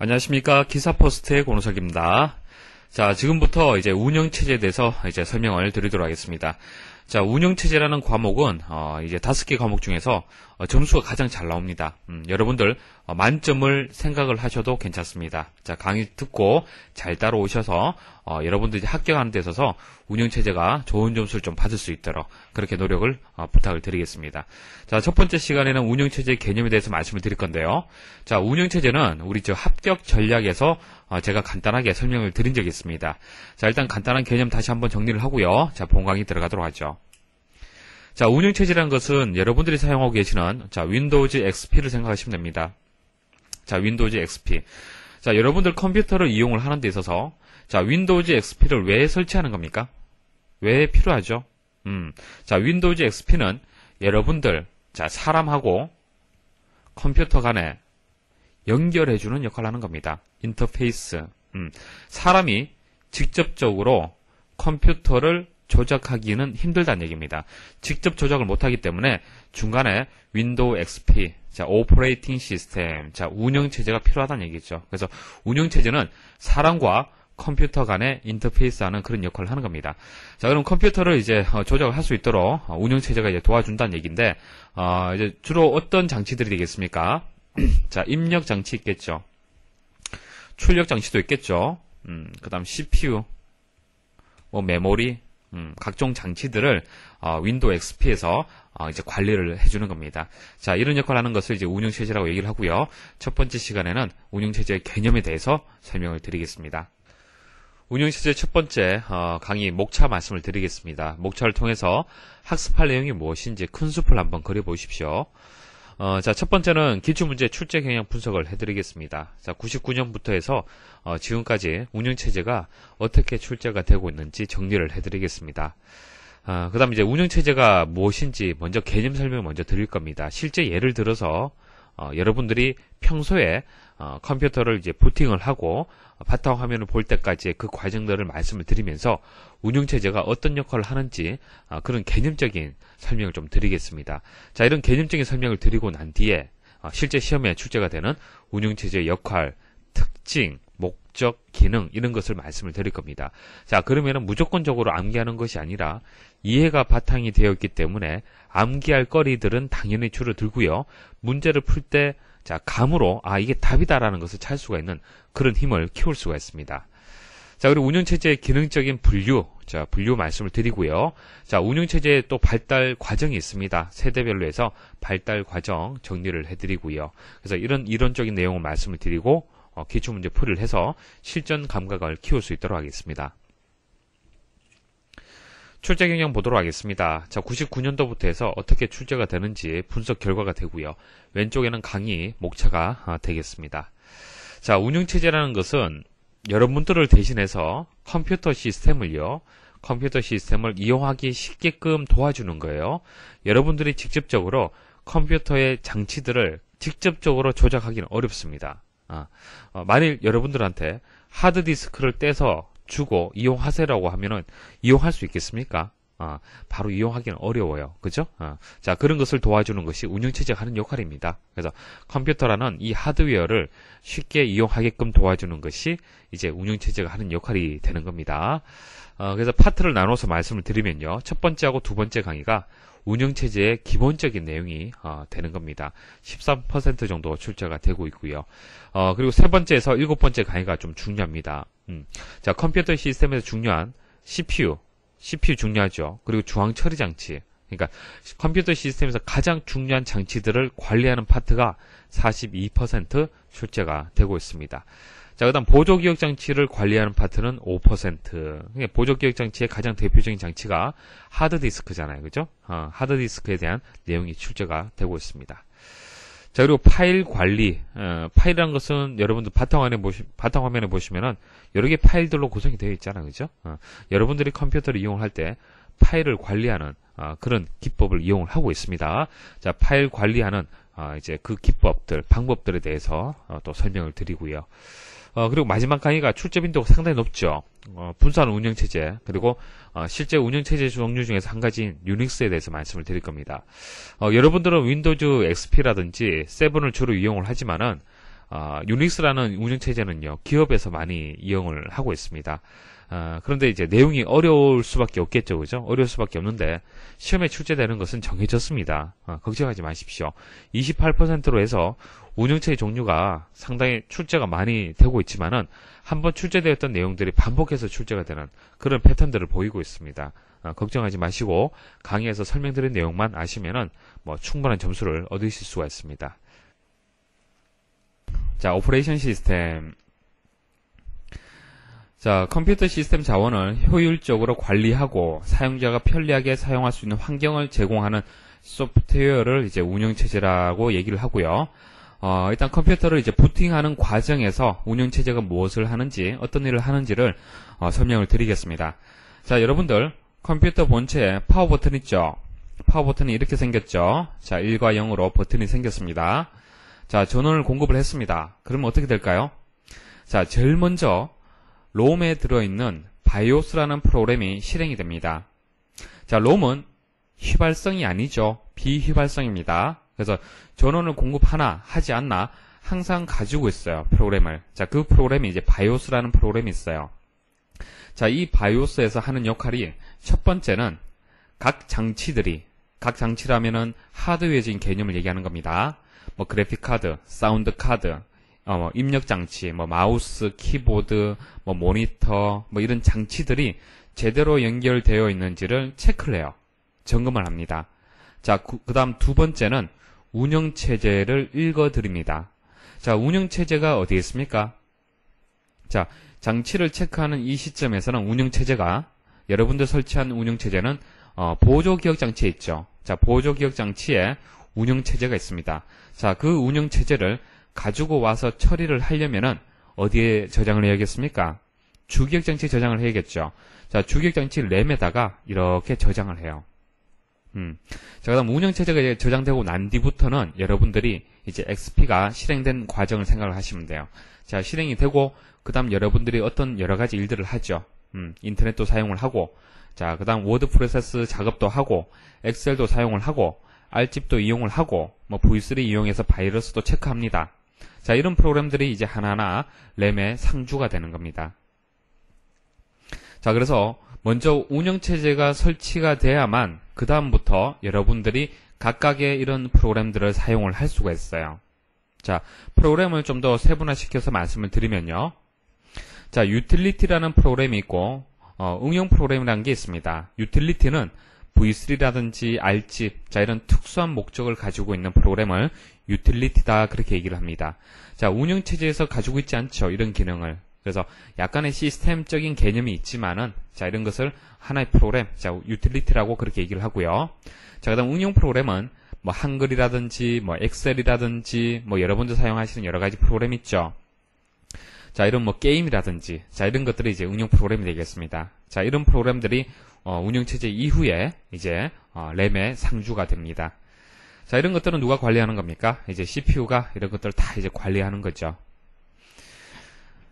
안녕하십니까. 기사포스트의 권우석입니다. 자, 지금부터 이제 운영체제에 대해서 이제 설명을 드리도록 하겠습니다. 자, 운영체제라는 과목은, 이제 5개 과목 중에서 점수가 가장 잘 나옵니다. 여러분들, 만점을 생각을 하셔도 괜찮습니다. 자, 강의 듣고 잘 따라오셔서, 여러분들이 합격하는 데 있어서 운영체제가 좋은 점수를 좀 받을 수 있도록 그렇게 노력을 부탁을 드리겠습니다. 자, 첫 번째 시간에는 운영체제의 개념에 대해서 말씀을 드릴 건데요. 자, 운영체제는 우리 합격 전략에서 제가 간단하게 설명을 드린 적이 있습니다. 자, 일단 간단한 개념 다시 한번 정리를 하고요. 자, 본 강의 들어가도록 하죠. 자, 운영체제라는 것은 여러분들이 사용하고 계시는 윈도우즈 XP를 생각하시면 됩니다. 자, 윈도우즈 XP. 자, 여러분들 컴퓨터를 이용을 하는 데 있어서 자, 윈도우즈 XP를 왜 설치하는 겁니까? 왜 필요하죠? 자, 윈도우즈 XP는 여러분들, 자, 사람하고 컴퓨터 간에 연결해주는 역할을 하는 겁니다. 인터페이스. 사람이 직접적으로 컴퓨터를 조작하기는 힘들다는 얘기입니다. 직접 조작을 못하기 때문에 중간에 윈도우 XP, 자, 오퍼레이팅 시스템, 자, 운영체제가 필요하다는 얘기죠. 그래서 운영체제는 사람과 컴퓨터 간에 인터페이스하는 그런 역할을 하는 겁니다. 자, 그럼 컴퓨터를 이제 조작을 할 수 있도록 운영체제가 이제 도와준다는 얘기인데, 이제 주로 어떤 장치들이 되겠습니까? 자, 입력 장치 있겠죠. 출력 장치도 있겠죠. 그 다음 CPU, 메모리, 각종 장치들을 윈도우 XP에서 이제 관리를 해주는 겁니다. 자, 이런 역할을 하는 것을 이제 운영체제라고 얘기를 하고요. 첫 번째 시간에는 운영체제의 개념에 대해서 설명을 드리겠습니다. 운영체제 첫 번째 강의 목차 말씀을 드리겠습니다. 목차를 통해서 학습할 내용이 무엇인지 큰 숲을 한번 그려보십시오. 자, 첫 번째는 기출문제 출제 경향 분석을 해드리겠습니다. 자, 99년부터 해서 지금까지 운영체제가 어떻게 출제가 되고 있는지 정리를 해드리겠습니다. 그 다음 이제 운영체제가 무엇인지 먼저 개념 설명을 먼저 드릴 겁니다. 실제 예를 들어서 여러분들이 평소에 컴퓨터를 이제 부팅을 하고 바탕화면을 볼 때까지의 그 과정들을 말씀을 드리면서 운영체제가 어떤 역할을 하는지 그런 개념적인 설명을 좀 드리겠습니다. 자, 이런 개념적인 설명을 드리고 난 뒤에 실제 시험에 출제가 되는 운영체제의 역할, 특징, 목적, 기능 이런 것을 말씀을 드릴 겁니다. 자, 그러면은 무조건적으로 암기하는 것이 아니라 이해가 바탕이 되어 있기 때문에 암기할 거리들은 당연히 줄어들고요. 문제를 풀 때 자, 감으로 이게 답이다라는 것을 찾을 수가 있는 그런 힘을 키울 수가 있습니다. 자, 그리고 운영체제의 기능적인 분류, 자, 분류 말씀을 드리고요. 자, 운영체제의 또 발달 과정이 있습니다. 세대별로 해서 발달 과정 정리를 해드리고요. 그래서 이런 이론적인 내용을 말씀을 드리고 기출문제 풀이를 해서 실전 감각을 키울 수 있도록 하겠습니다. 출제 경향 보도록 하겠습니다. 자, 99년도부터 해서 어떻게 출제가 되는지 분석 결과가 되고요. 왼쪽에는 강의 목차가 되겠습니다. 자, 운영체제라는 것은 여러분들을 대신해서 컴퓨터 시스템을 이용하기 쉽게끔 도와주는 거예요. 여러분들이 직접적으로 컴퓨터의 장치들을 직접적으로 조작하기는 어렵습니다. 만일 여러분들한테 하드디스크를 떼서 주고 이용하세요라고 하면은 이용할 수 있겠습니까? 바로 이용하기는 어려워요. 그죠? 자, 그런 것을 도와주는 것이 운영체제가 하는 역할입니다. 그래서 컴퓨터라는 이 하드웨어를 쉽게 이용하게끔 도와주는 것이 이제 운영체제가 하는 역할이 되는 겁니다. 그래서 파트를 나눠서 말씀을 드리면요. 첫 번째하고 두 번째 강의가 운영체제의 기본적인 내용이 되는 겁니다. 13% 정도 출제가 되고 있고요. 그리고 세 번째에서 일곱 번째 강의가 좀 중요합니다. 자, 컴퓨터 시스템에서 중요한 CPU 중요하죠. 그리고 중앙 처리 장치. 그러니까 컴퓨터 시스템에서 가장 중요한 장치들을 관리하는 파트가 42% 출제가 되고 있습니다. 자, 그 다음 보조기억 장치를 관리하는 파트는 5%. 보조기억 장치의 가장 대표적인 장치가 하드디스크잖아요. 그죠? 하드디스크에 대한 내용이 출제가 되고 있습니다. 자, 그리고 파일 관리. 파일이라는 것은 여러분들 바탕화면에 보시면은 여러 개의 파일들로 구성이 되어 있잖아요. 그죠? 여러분들이 컴퓨터를 이용할 때 파일을 관리하는 그런 기법을 이용을 하고 있습니다. 자, 파일 관리하는 이제 그 기법들, 방법들에 대해서 또 설명을 드리고요. 그리고 마지막 강의가 출제 빈도가 상당히 높죠. 분산 운영체제, 그리고 실제 운영체제 종류 중에서 한 가지인 유닉스에 대해서 말씀을 드릴 겁니다. 여러분들은 윈도우즈 XP라든지 7을 주로 이용을 하지만은 유닉스라는 운영체제는요, 기업에서 많이 이용을 하고 있습니다. 그런데 이제 내용이 어려울 수밖에 없겠죠, 그죠? 어려울 수밖에 없는데, 시험에 출제되는 것은 정해졌습니다. 걱정하지 마십시오. 28%로 해서 운영체의 종류가 상당히 출제가 많이 되고 있지만은, 한번 출제되었던 내용들이 반복해서 출제가 되는 그런 패턴들을 보이고 있습니다. 걱정하지 마시고, 강의에서 설명드린 내용만 아시면은, 충분한 점수를 얻으실 수가 있습니다. 자, 오퍼레이션 시스템. 자, 컴퓨터 시스템 자원을 효율적으로 관리하고 사용자가 편리하게 사용할 수 있는 환경을 제공하는 소프트웨어를 이제 운영체제라고 얘기를 하고요. 일단 컴퓨터를 이제 부팅하는 과정에서 운영체제가 무엇을 하는지, 어떤 일을 하는지를 설명을 드리겠습니다. 자, 여러분들 컴퓨터 본체에 파워 버튼 있죠? 파워 버튼이 이렇게 생겼죠? 자, 1과 0으로 버튼이 생겼습니다. 자, 전원을 공급을 했습니다. 그러면 어떻게 될까요? 자, 제일 먼저 롬에 들어있는 바이오스라는 프로그램이 실행이 됩니다. 자, 롬은 휘발성이 아니죠. 비휘발성입니다. 그래서 전원을 공급하나 하지 않나 항상 가지고 있어요. 프로그램을. 자, 그 프로그램이 이제 바이오스라는 프로그램이 있어요. 자, 이 바이오스에서 하는 역할이 첫 번째는 각 장치라면은 하드웨어적인 개념을 얘기하는 겁니다. 그래픽 카드, 사운드 카드, 입력 장치, 마우스, 키보드, 모니터, 이런 장치들이 제대로 연결되어 있는지를 체크를 해요. 점검을 합니다. 자, 그 다음 두 번째는 운영체제를 읽어드립니다. 자, 운영체제가 어디에 있습니까? 자, 장치를 체크하는 이 시점에서는 운영체제가, 여러분들 설치한 운영체제는, 보조기억장치에 있죠. 자, 보조기억장치에 운영체제가 있습니다. 자, 그 운영체제를 가지고 와서 처리를 하려면은 어디에 저장을 해야겠습니까? 주기억장치에 저장을 해야겠죠. 자, 주기억장치 램에다가 이렇게 저장을 해요. 자, 그 다음 운영체제가 이제 저장되고 난 뒤부터는 여러분들이 이제 XP가 실행된 과정을 생각을 하시면 돼요. 자, 실행이 되고, 그 다음 여러분들이 어떤 여러 가지 일들을 하죠. 인터넷도 사용을 하고, 자, 그 다음 워드 프로세스 작업도 하고, 엑셀도 사용을 하고, R집도 이용을 하고, V3 이용해서 바이러스도 체크합니다. 자, 이런 프로그램들이 이제 하나하나 램에 상주가 되는 겁니다. 자, 그래서 먼저 운영체제가 설치가 돼야만 그 다음부터 여러분들이 각각의 이런 프로그램들을 사용을 할 수가 있어요. 자, 프로그램을 좀 더 세분화시켜서 말씀을 드리면요. 자, 유틸리티라는 프로그램이 있고, 응용 프로그램이라는 게 있습니다. 유틸리티는 V3라든지 R집, 자, 이런 특수한 목적을 가지고 있는 프로그램을 유틸리티다, 그렇게 얘기를 합니다. 자, 운영체제에서 가지고 있지 않죠, 이런 기능을. 그래서 약간의 시스템적인 개념이 있지만은, 자, 이런 것을 하나의 프로그램, 자, 유틸리티라고 그렇게 얘기를 하고요. 자, 그 다음 응용 프로그램은 한글이라든지, 엑셀이라든지, 여러분들 사용하시는 여러 가지 프로그램 있죠. 자, 이런 게임이라든지, 자, 이런 것들이 이제 응용 프로그램이 되겠습니다. 자, 이런 프로그램들이 운영체제 이후에 이제 램에 상주가 됩니다. 자, 이런 것들은 누가 관리하는 겁니까? 이제 CPU가 이런 것들을 다 이제 관리하는 거죠.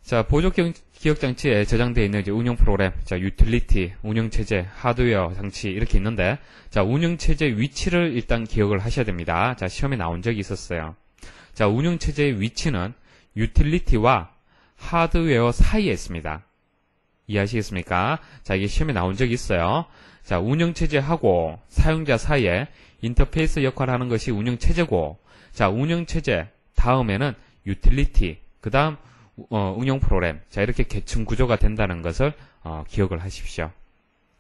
자, 보조 기억장치에 저장되어 있는 이제 운영 프로그램, 자, 유틸리티, 운영체제, 하드웨어 장치 이렇게 있는데, 자, 운영체제 위치를 일단 기억을 하셔야 됩니다. 자, 시험에 나온 적이 있었어요. 자, 운영체제의 위치는 유틸리티와 하드웨어 사이에 있습니다. 이해하시겠습니까? 자, 이게 시험에 나온 적이 있어요. 자, 운영체제하고 사용자 사이에 인터페이스 역할을 하는 것이 운영체제고, 자, 운영체제 다음에는 유틸리티, 그 다음 응용 프로그램, 자, 이렇게 계층 구조가 된다는 것을 기억을 하십시오.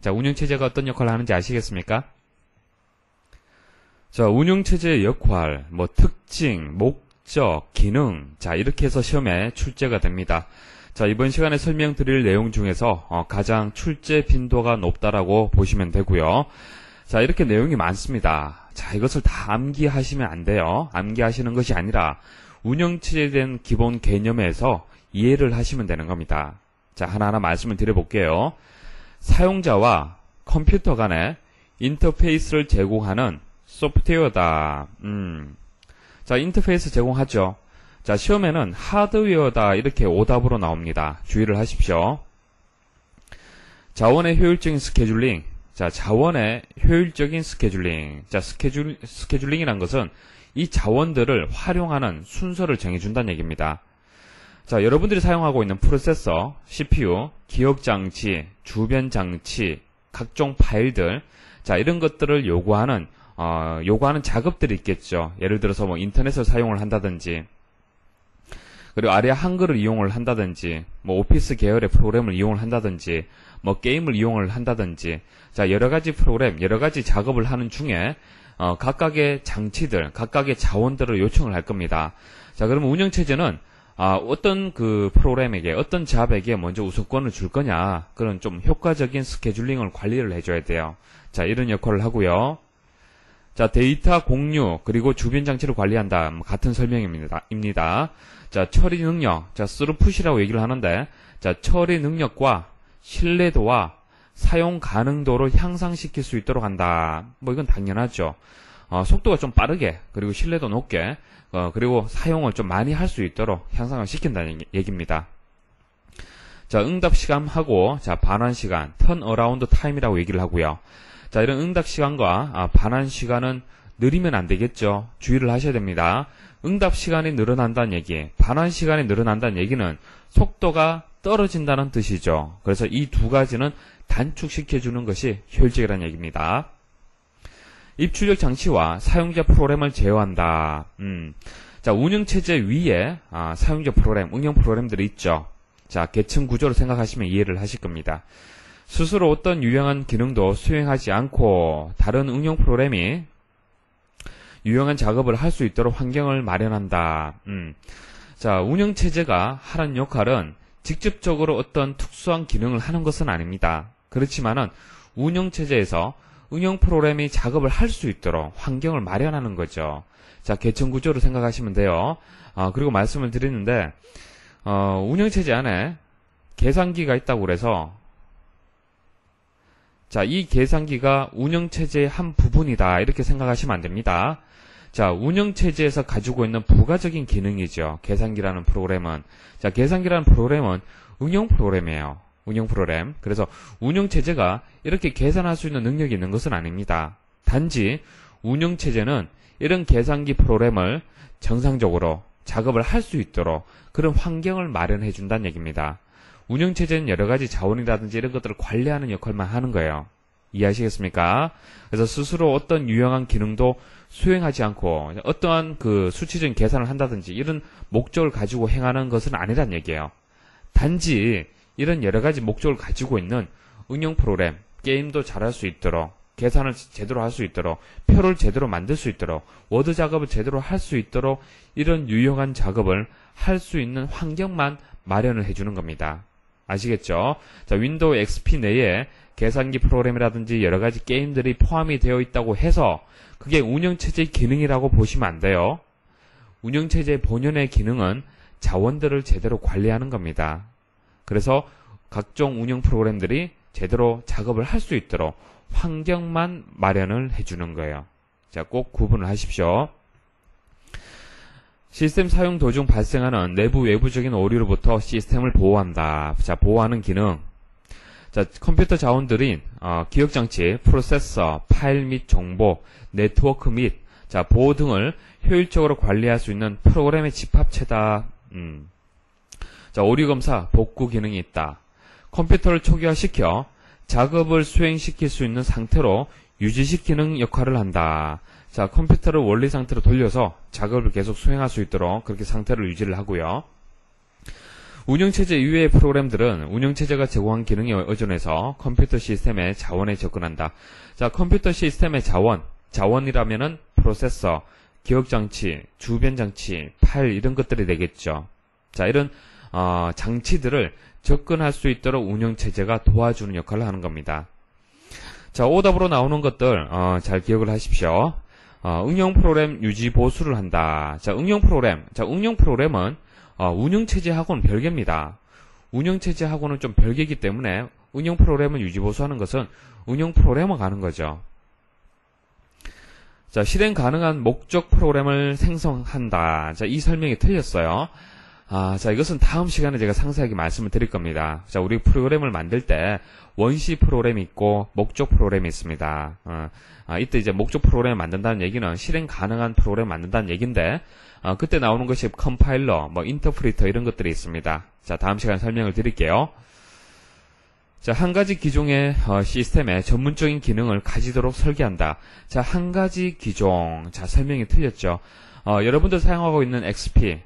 자, 운영체제가 어떤 역할을 하는지 아시겠습니까? 자, 운영체제의 역할, 특징, 목적, 기능, 자, 이렇게 해서 시험에 출제가 됩니다. 자, 이번 시간에 설명드릴 내용 중에서 가장 출제 빈도가 높다라고 보시면 되고요. 자, 이렇게 내용이 많습니다. 자, 이것을 다 암기하시면 안 돼요. 암기하시는 것이 아니라 운영체제에 대한 기본 개념에서 이해를 하시면 되는 겁니다. 자, 하나하나 말씀을 드려볼게요. 사용자와 컴퓨터 간의 인터페이스를 제공하는 소프트웨어다. 자, 인터페이스 제공하죠. 자, 시험에는 하드웨어다 이렇게 오답으로 나옵니다. 주의를 하십시오. 자원의 효율적인 스케줄링. 자, 자원의 효율적인 스케줄링. 자, 스케줄링이란 것은 이 자원들을 활용하는 순서를 정해준다는 얘기입니다. 자, 여러분들이 사용하고 있는 프로세서, CPU, 기억장치, 주변장치, 각종 파일들, 자, 이런 것들을 요구하는 작업들이 있겠죠. 예를 들어서 뭐 인터넷을 사용을 한다든지, 그리고 아리아 한글을 이용을 한다든지, 뭐 오피스 계열의 프로그램을 이용을 한다든지, 뭐 게임을 이용을 한다든지, 자, 여러 가지 프로그램, 여러 가지 작업을 하는 중에, 각각의 장치들, 각각의 자원들을 요청을 할 겁니다. 자, 그러면 운영체제는 어떤 그 프로그램에게, 어떤 잡에게 먼저 우선권을 줄 거냐, 그런 좀 효과적인 스케줄링을 관리를 해줘야 돼요. 자, 이런 역할을 하고요. 자, 데이터 공유, 그리고 주변 장치를 관리한다. 같은 설명입니다. 자, 처리 능력, 자, 스루풋이라고 얘기를 하는데, 자, 처리 능력과 신뢰도와 사용 가능도를 향상시킬 수 있도록 한다. 뭐 이건 당연하죠. 속도가 좀 빠르게, 그리고 신뢰도 높게, 그리고 사용을 좀 많이 할 수 있도록 향상을 시킨다는 얘기입니다. 자, 응답 시간하고, 자, 반환 시간, 턴 어라운드 타임이라고 얘기를 하고요. 자, 이런 응답 시간과 반환 시간은 느리면 안 되겠죠. 주의를 하셔야 됩니다. 응답 시간이 늘어난다는 얘기, 반환 시간이 늘어난다는 얘기는 속도가 떨어진다는 뜻이죠. 그래서 이 두 가지는 단축시켜주는 것이 효율적이라는 얘기입니다. 입출력 장치와 사용자 프로그램을 제어한다. 자, 운영체제 위에 사용자 프로그램, 응용 프로그램들이 있죠. 자, 계층 구조를 생각하시면 이해를 하실 겁니다. 스스로 어떤 유용한 기능도 수행하지 않고 다른 응용 프로그램이 유용한 작업을 할 수 있도록 환경을 마련한다. 자, 운영체제가 하는 역할은 직접적으로 어떤 특수한 기능을 하는 것은 아닙니다. 그렇지만은 운영체제에서 응용 프로그램이 작업을 할 수 있도록 환경을 마련하는 거죠. 자, 계층 구조를 생각하시면 돼요. 그리고 말씀을 드리는데, 운영체제 안에 계산기가 있다고 그래서, 자, 이 계산기가 운영체제의 한 부분이다. 이렇게 생각하시면 안 됩니다. 자, 운영체제에서 가지고 있는 부가적인 기능이죠. 계산기라는 프로그램은. 자, 계산기라는 프로그램은 응용 프로그램이에요. 운영 프로그램. 그래서 운영체제가 이렇게 계산할 수 있는 능력이 있는 것은 아닙니다. 단지 운영체제는 이런 계산기 프로그램을 정상적으로 작업을 할 수 있도록 그런 환경을 마련해 준다는 얘기입니다. 운영체제는 여러 가지 자원이라든지 이런 것들을 관리하는 역할만 하는 거예요. 이해하시겠습니까? 그래서 스스로 어떤 유용한 기능도 수행하지 않고 어떠한 그 수치적인 계산을 한다든지 이런 목적을 가지고 행하는 것은 아니란 얘기예요. 단지 이런 여러 가지 목적을 가지고 있는 응용 프로그램, 게임도 잘할 수 있도록, 계산을 제대로 할 수 있도록, 표를 제대로 만들 수 있도록, 워드 작업을 제대로 할 수 있도록 이런 유용한 작업을 할 수 있는 환경만 마련을 해주는 겁니다. 아시겠죠? 자, 윈도우 XP 내에 계산기 프로그램이라든지 여러 가지 게임들이 포함이 되어 있다고 해서 그게 운영체제의 기능이라고 보시면 안 돼요. 운영체제의 본연의 기능은 자원들을 제대로 관리하는 겁니다. 그래서 각종 운영 프로그램들이 제대로 작업을 할 수 있도록 환경만 마련을 해주는 거예요. 자, 꼭 구분을 하십시오. 시스템 사용 도중 발생하는 내부 외부적인 오류로부터 시스템을 보호한다. 자, 보호하는 기능. 자, 컴퓨터 자원들인 기억장치, 프로세서, 파일 및 정보, 네트워크 및 자, 보호 등을 효율적으로 관리할 수 있는 프로그램의 집합체다. 자, 오류 검사, 복구 기능이 있다. 컴퓨터를 초기화시켜 작업을 수행시킬 수 있는 상태로 유지시키는 역할을 한다. 자, 컴퓨터를 원리 상태로 돌려서 작업을 계속 수행할 수 있도록 그렇게 상태를 유지를 하고요. 운영체제 이외의 프로그램들은 운영체제가 제공한 기능에 의존해서 컴퓨터 시스템의 자원에 접근한다. 자, 컴퓨터 시스템의 자원이라면은 프로세서, 기억장치, 주변장치, 파일 이런 것들이 되겠죠. 자, 이런 장치들을 접근할 수 있도록 운영체제가 도와주는 역할을 하는 겁니다. 자, 오답으로 나오는 것들 잘 기억을 하십시오. 응용 프로그램 유지 보수를 한다. 자, 응용 프로그램. 자, 응용 프로그램은 운영체제하고는 별개입니다. 운영체제하고는 좀 별개이기 때문에 응용 프로그램을 유지 보수하는 것은 응용 프로그램을 가는 거죠. 자, 실행 가능한 목적 프로그램을 생성한다. 자, 이 설명이 틀렸어요. 자, 이것은 다음 시간에 제가 상세하게 말씀을 드릴 겁니다. 자, 우리 프로그램을 만들 때 원시 프로그램이 있고 목적 프로그램이 있습니다. 이때 이제 목적 프로그램을 만든다는 얘기는 실행 가능한 프로그램을 만든다는 얘기인데, 그때 나오는 것이 컴파일러, 뭐 인터프리터 이런 것들이 있습니다. 자, 다음 시간에 설명을 드릴게요. 자, 한 가지 기종의 시스템에 전문적인 기능을 가지도록 설계한다. 자, 한 가지 기종. 자, 설명이 틀렸죠. 여러분들 사용하고 있는 XP,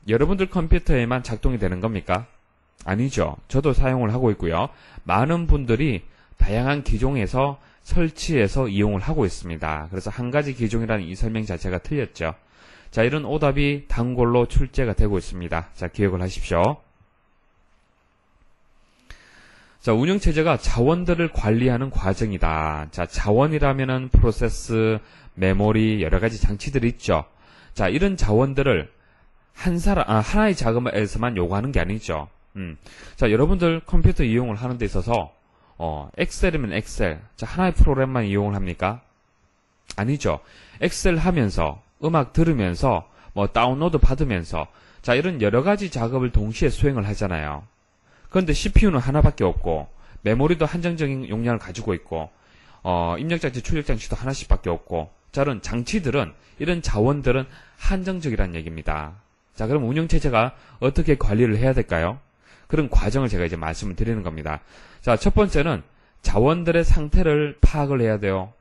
여러분들 컴퓨터에만 작동이 되는 겁니까? 아니죠. 저도 사용을 하고 있고요. 많은 분들이 다양한 기종에서 설치해서 이용을 하고 있습니다. 그래서 한 가지 기종이라는 이 설명 자체가 틀렸죠. 자, 이런 오답이 단골로 출제가 되고 있습니다. 자, 기억을 하십시오. 자, 운영체제가 자원들을 관리하는 과정이다. 자, 자원이라면은 프로세스, 메모리, 여러 가지 장치들이 있죠. 자, 이런 자원들을 하나의 작업에서만 요구하는 게 아니죠. 자, 여러분들 컴퓨터 이용을 하는 데 있어서, 엑셀이면 엑셀. 자, 하나의 프로그램만 이용을 합니까? 아니죠. 엑셀 하면서, 음악 들으면서, 뭐, 다운로드 받으면서, 자, 이런 여러 가지 작업을 동시에 수행을 하잖아요. 그런데 CPU는 하나밖에 없고, 메모리도 한정적인 용량을 가지고 있고, 입력장치, 출력장치도 하나씩밖에 없고, 자, 이런 장치들은, 이런 자원들은 한정적이라는 얘기입니다. 자, 그럼 운영체제가 어떻게 관리를 해야 될까요? 그런 과정을 제가 이제 말씀을 드리는 겁니다. 자, 첫 번째는 자원들의 상태를 파악을 해야 돼요.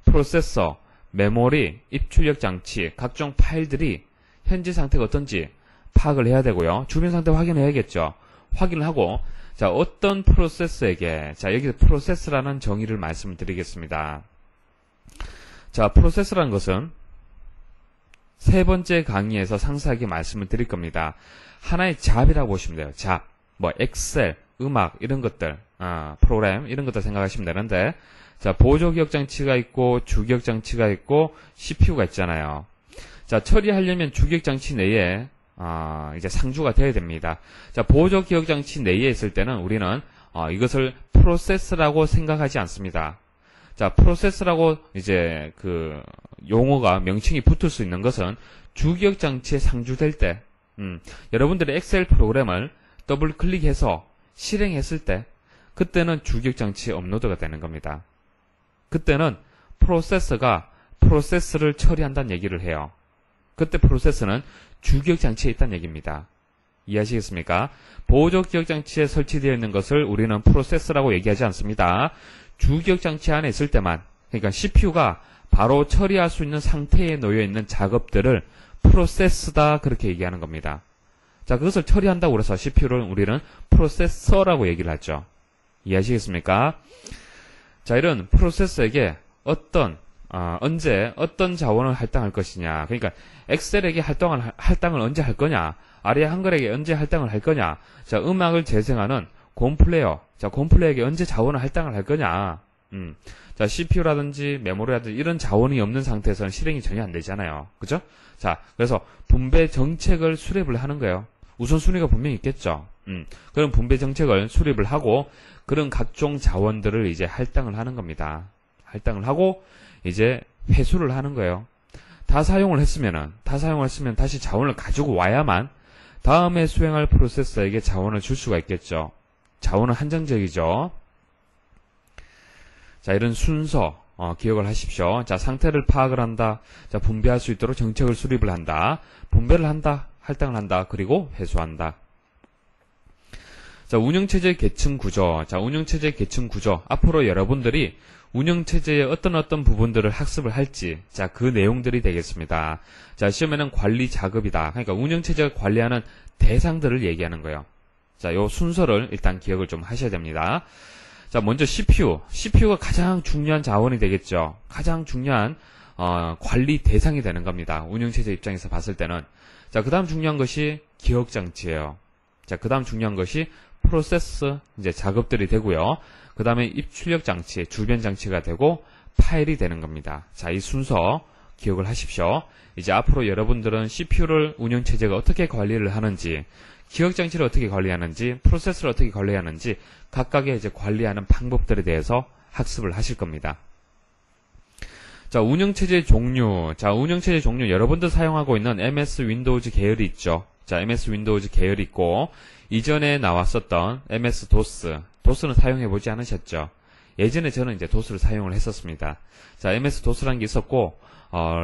프로세서, 메모리, 입출력장치, 각종 파일들이 현재 상태가 어떤지 파악을 해야 되고요. 주변 상태 확인해야겠죠. 확인을 하고, 자, 어떤 프로세스에게, 자, 여기서 프로세스라는 정의를 말씀을 드리겠습니다. 자, 프로세스라는 것은 세 번째 강의에서 상세하게 말씀을 드릴 겁니다. 하나의 잡이라고 보시면 돼요. 잡. 뭐, 엑셀, 음악, 이런 것들, 프로그램, 이런 것들 생각하시면 되는데, 자, 보조기억장치가 있고, 주기억장치가 있고, CPU가 있잖아요. 자, 처리하려면 주기억장치 내에, 이제 상주가 되어야 됩니다. 자, 보조기억장치 내에 있을 때는 우리는, 이것을 프로세스라고 생각하지 않습니다. 자, 프로세스라고 이제 그 용어가 명칭이 붙을 수 있는 것은 주기억장치에 상주될 때, 여러분들의 엑셀 프로그램을 더블 클릭해서 실행했을 때, 그때는 주기억장치에 업로드가 되는 겁니다. 그때는 프로세서가 프로세스를 처리한다는 얘기를 해요. 그때 프로세스는 주기억장치에 있다는 얘기입니다. 이해하시겠습니까? 보조기억장치에 설치되어 있는 것을 우리는 프로세스라고 얘기하지 않습니다. 주기억장치 안에 있을 때만, 그러니까 CPU가 바로 처리할 수 있는 상태에 놓여 있는 작업들을 프로세스다 그렇게 얘기하는 겁니다. 자, 그것을 처리한다고 해서 CPU를 우리는 프로세서라고 얘기를 하죠. 이해하시겠습니까? 자, 이런 프로세서에게 언제 어떤 자원을 할당할 것이냐. 그러니까 엑셀에게 할당을 언제 할 거냐. 아리아 한글에게 언제 할당을 할 거냐. 자, 음악을 재생하는 곰플레이어. 자, 곰플레이어에게 언제 자원을 할당을 할 거냐. 자, CPU라든지 메모리라든지 이런 자원이 없는 상태에서는 실행이 전혀 안 되잖아요. 그죠? 자, 그래서 분배 정책을 수립을 하는 거예요. 우선순위가 분명히 있겠죠. 그런 분배 정책을 수립을 하고 그런 각종 자원들을 이제 할당을 하는 겁니다. 할당을 하고 이제 회수를 하는 거예요. 다 사용을 했으면 다시 자원을 가지고 와야만 다음에 수행할 프로세서에게 자원을 줄 수가 있겠죠. 자원은 한정적이죠. 자, 이런 순서 기억을 하십시오. 자, 상태를 파악을 한다. 자, 분배할 수 있도록 정책을 수립을 한다. 분배를 한다. 할당을 한다. 그리고 회수한다. 자, 운영체제 계층 구조. 자, 운영체제 계층 구조. 앞으로 여러분들이 운영체제의 어떤 부분들을 학습을 할지, 자, 그 내용들이 되겠습니다. 자, 시험에는 관리 작업이다. 그러니까 운영체제가 관리하는 대상들을 얘기하는 거예요. 자, 요 순서를 일단 기억을 좀 하셔야 됩니다. 자, 먼저 CPU. CPU가 가장 중요한 자원이 되겠죠. 가장 중요한, 관리 대상이 되는 겁니다. 운영체제 입장에서 봤을 때는. 자, 그 다음 중요한 것이 기억장치예요. 자, 그 다음 중요한 것이 프로세스, 이제 작업들이 되고요. 그 다음에 입출력 장치, 주변 장치가 되고 파일이 되는 겁니다. 자, 이 순서 기억을 하십시오. 이제 앞으로 여러분들은 CPU를 운영체제가 어떻게 관리를 하는지, 기억장치를 어떻게 관리하는지, 프로세스를 어떻게 관리하는지 각각의 이제 관리하는 방법들에 대해서 학습을 하실 겁니다. 자, 운영체제 종류. 자, 운영체제 종류 여러분들 사용하고 있는 MS 윈도우즈 계열이 있죠. 자, MS 윈도우즈 계열이 있고, 이전에 나왔었던 MS 도스, 도스는 사용해보지 않으셨죠? 예전에 저는 이제 도스를 사용을 했었습니다. 자, MS 도스라는 게 있었고,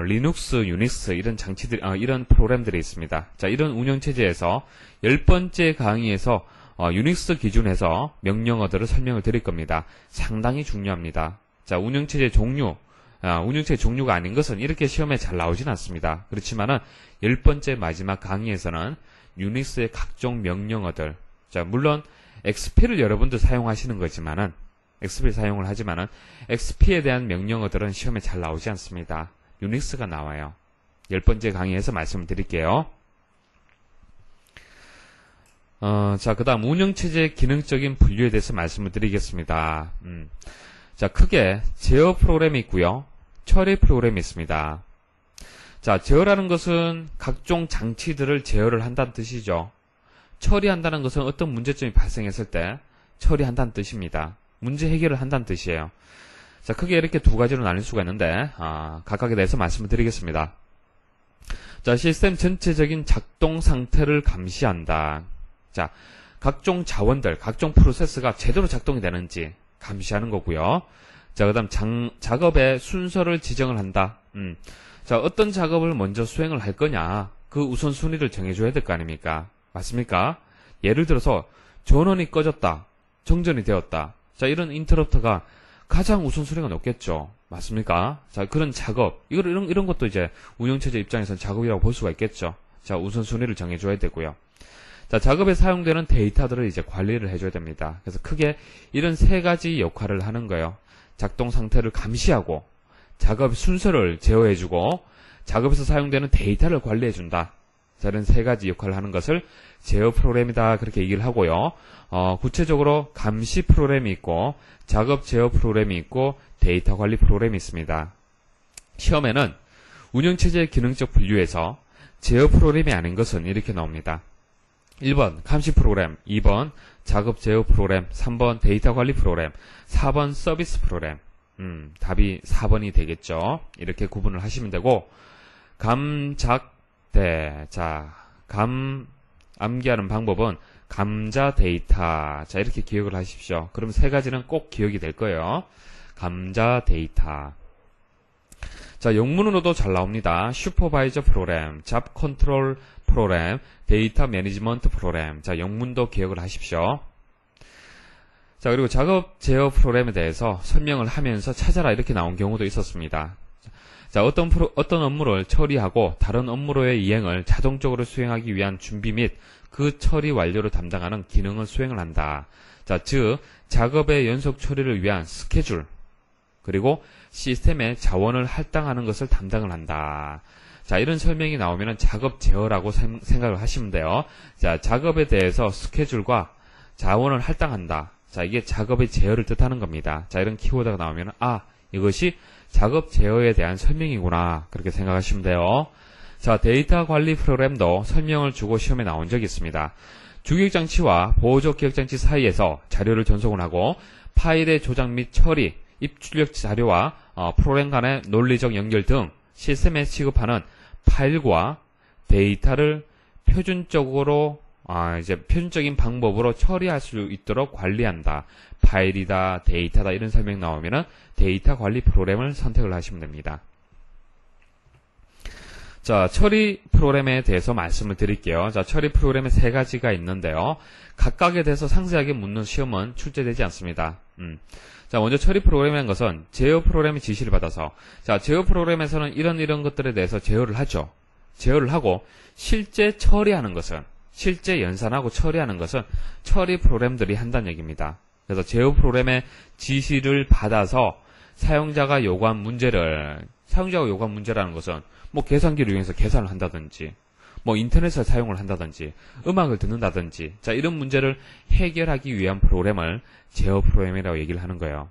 리눅스, 유닉스, 이런 장치들, 이런 프로그램들이 있습니다. 자, 이런 운영체제에서 10번째 강의에서 유닉스 기준에서 명령어들을 설명을 드릴 겁니다. 상당히 중요합니다. 자, 운영체제 종류, 운영체제 종류가 아닌 것은 이렇게 시험에 잘 나오진 않습니다. 그렇지만은 10번째 마지막 강의에서는 유닉스의 각종 명령어들, 자, 물론 XP를 여러분들 사용하시는 거지만은, XP를 사용을 하지만은, XP에 대한 명령어들은 시험에 잘 나오지 않습니다. 유닉스가 나와요. 10번째 강의에서 말씀을 드릴게요. 자, 그 다음 운영체제의 기능적인 분류에 대해서 말씀을 드리겠습니다. 자, 크게 제어 프로그램이 있고요. 처리 프로그램이 있습니다. 자, 제어라는 것은 각종 장치들을 제어를 한다는 뜻이죠. 처리한다는 것은 어떤 문제점이 발생했을 때 처리한다는 뜻입니다. 문제 해결을 한다는 뜻이에요. 자, 크게 이렇게 두 가지로 나눌 수가 있는데 각각에 대해서 말씀을 드리겠습니다. 자, 시스템 전체적인 작동 상태를 감시한다. 자, 각종 자원들, 각종 프로세스가 제대로 작동이 되는지 감시하는 거고요. 자, 그 다음 작업의 순서를 지정을 한다. 자, 어떤 작업을 먼저 수행을 할 거냐, 그 우선순위를 정해줘야 될 거 아닙니까? 맞습니까? 예를 들어서 전원이 꺼졌다, 정전이 되었다. 자, 이런 인터럽터가 가장 우선순위가 높겠죠. 맞습니까? 자, 그런 작업, 이런 것도 이제 운영체제 입장에서는 작업이라고 볼 수가 있겠죠. 자, 우선순위를 정해줘야 되고요. 자, 작업에 사용되는 데이터들을 이제 관리를 해줘야 됩니다. 그래서 크게 이런 세 가지 역할을 하는 거예요. 작동 상태를 감시하고, 작업 순서를 제어해주고, 작업에서 사용되는 데이터를 관리해준다. 자, 이런 세 가지 역할을 하는 것을 제어 프로그램이다, 그렇게 얘기를 하고요. 구체적으로 감시 프로그램이 있고, 작업 제어 프로그램이 있고, 데이터 관리 프로그램이 있습니다. 시험에는 운영체제의 기능적 분류에서 제어 프로그램이 아닌 것은 이렇게 나옵니다. 1번 감시 프로그램, 2번 작업 제어 프로그램, 3번 데이터 관리 프로그램, 4번 서비스 프로그램. 답이 4번이 되겠죠. 이렇게 구분을 하시면 되고, 감작대, 자, 암기하는 방법은 감자 데이터. 자, 이렇게 기억을 하십시오. 그럼 세 가지는 꼭 기억이 될 거예요. 감자 데이터. 자, 영문으로도 잘 나옵니다. 슈퍼바이저 프로그램, 잡 컨트롤 프로그램, 데이터 매니지먼트 프로그램. 자, 영문도 기억을 하십시오. 자, 그리고 작업 제어 프로그램에 대해서 설명을 하면서 찾아라, 이렇게 나온 경우도 있었습니다. 자, 어떤 업무를 처리하고 다른 업무로의 이행을 자동적으로 수행하기 위한 준비 및 그 처리 완료를 담당하는 기능을 수행을 한다. 자, 즉 작업의 연속 처리를 위한 스케줄, 그리고 시스템의 자원을 할당하는 것을 담당을 한다. 자, 이런 설명이 나오면 작업 제어라고 생각을 하시면 돼요. 자, 작업에 대해서 스케줄과 자원을 할당한다. 자, 이게 작업의 제어를 뜻하는 겁니다. 자, 이런 키워드가 나오면 이것이 작업 제어에 대한 설명이구나, 그렇게 생각하시면 돼요. 자, 데이터 관리 프로그램도 설명을 주고 시험에 나온 적이 있습니다. 주기억장치와 보조 기억장치 사이에서 자료를 전송을 하고 파일의 조작 및 처리, 입출력 자료와 프로그램 간의 논리적 연결 등 시스템에 취급하는 파일과 데이터를 표준적인 방법으로 처리할 수 있도록 관리한다. 파일이다, 데이터다, 이런 설명 나오면은 데이터 관리 프로그램을 선택을 하시면 됩니다. 자, 처리 프로그램에 대해서 말씀을 드릴게요. 자, 처리 프로그램에 세 가지가 있는데요. 각각에 대해서 상세하게 묻는 시험은 출제되지 않습니다. 자, 먼저 처리 프로그램이라는 것은 제어 프로그램의 지시를 받아서, 자, 제어 프로그램에서는 이런 것들에 대해서 제어를 하죠. 제어를 하고 실제 처리하는 것은, 실제 연산하고 처리하는 것은 처리 프로그램들이 한다는 얘기입니다. 그래서 제어 프로그램의 지시를 받아서 사용자가 요구한 문제라는 것은 뭐 계산기를 이용해서 계산을 한다든지, 뭐 인터넷을 사용을 한다든지, 음악을 듣는다든지, 자, 이런 문제를 해결하기 위한 프로그램을 제어 프로그램이라고 얘기를 하는 거예요.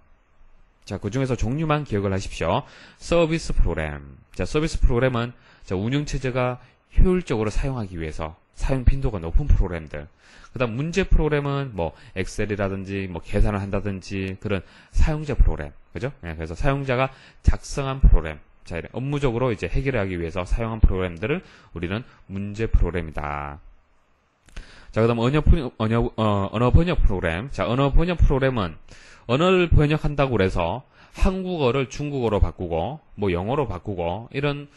자, 그 중에서 종류만 기억을 하십시오. 서비스 프로그램. 자, 서비스 프로그램은 운영체제가 효율적으로 사용하기 위해서 사용 빈도가 높은 프로그램들. 그 다음 문제 프로그램은 뭐 엑셀이라든지 뭐 계산을 한다든지 그런 사용자 프로그램. 그죠? 네, 그래서 사용자가 작성한 프로그램. 자, 업무적으로 이제 해결하기 위해서 사용한 프로그램들을 우리는 문제 프로그램이다. 자, 그 다음 언어 번역 프로그램. 자, 언어 번역 프로그램은 언어를 번역한다고 그래서 한국어를 중국어로 바꾸고, 뭐 영어로 바꾸고, 이런,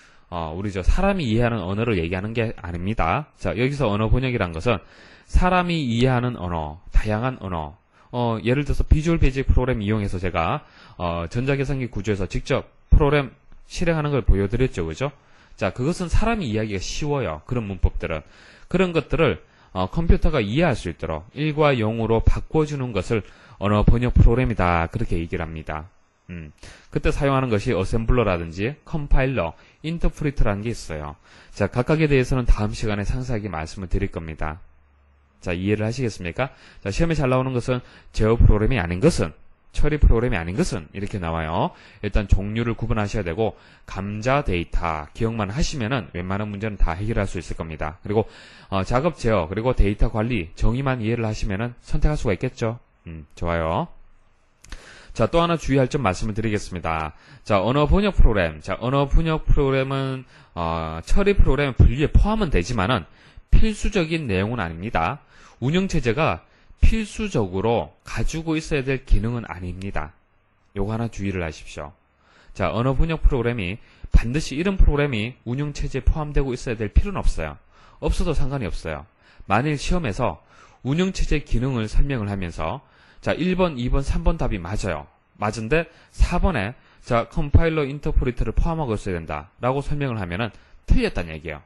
우리 사람이 이해하는 언어를 얘기하는 게 아닙니다. 자, 여기서 언어 번역이란 것은 사람이 이해하는 언어, 다양한 언어, 예를 들어서 비주얼 베이직 프로그램 이용해서 제가, 전자계산기 구조에서 직접 프로그램 실행하는 걸 보여드렸죠. 그죠? 자, 그것은 사람이 이해하기가 쉬워요. 그런 문법들은. 그런 것들을 컴퓨터가 이해할 수 있도록 1과 0으로 바꿔주는 것을 언어 번역 프로그램이다. 그렇게 얘기를 합니다. 그때 사용하는 것이 어셈블러라든지 컴파일러, 인터프리터라는 게 있어요. 자, 각각에 대해서는 다음 시간에 상세하게 말씀을 드릴 겁니다. 자, 이해를 하시겠습니까? 자, 시험에 잘 나오는 것은 제어 프로그램이 아닌 것은, 처리 프로그램이 아닌 것은 이렇게 나와요. 일단 종류를 구분하셔야 되고 감자 데이터 기억만 하시면은 웬만한 문제는 다 해결할 수 있을 겁니다. 그리고 작업 제어 그리고 데이터 관리 정의만 이해를 하시면은 선택할 수가 있겠죠. 좋아요. 자, 또 하나 주의할 점 말씀을 드리겠습니다. 자, 언어 번역 프로그램. 자, 언어 번역 프로그램은 처리 프로그램 분류에 포함은 되지만은 필수적인 내용은 아닙니다. 운영체제가 필수적으로 가지고 있어야 될 기능은 아닙니다. 요거 하나 주의를 하십시오. 자, 언어 번역 프로그램이 반드시 이런 프로그램이 운영체제에 포함되고 있어야 될 필요는 없어요. 없어도 상관이 없어요. 만일 시험에서 운영체제 기능을 설명을 하면서 자, 1번, 2번, 3번 답이 맞아요. 맞은데 4번에 자, 컴파일러 인터프리터를 포함하고 있어야 된다 라고 설명을 하면은 틀렸다는 얘기예요.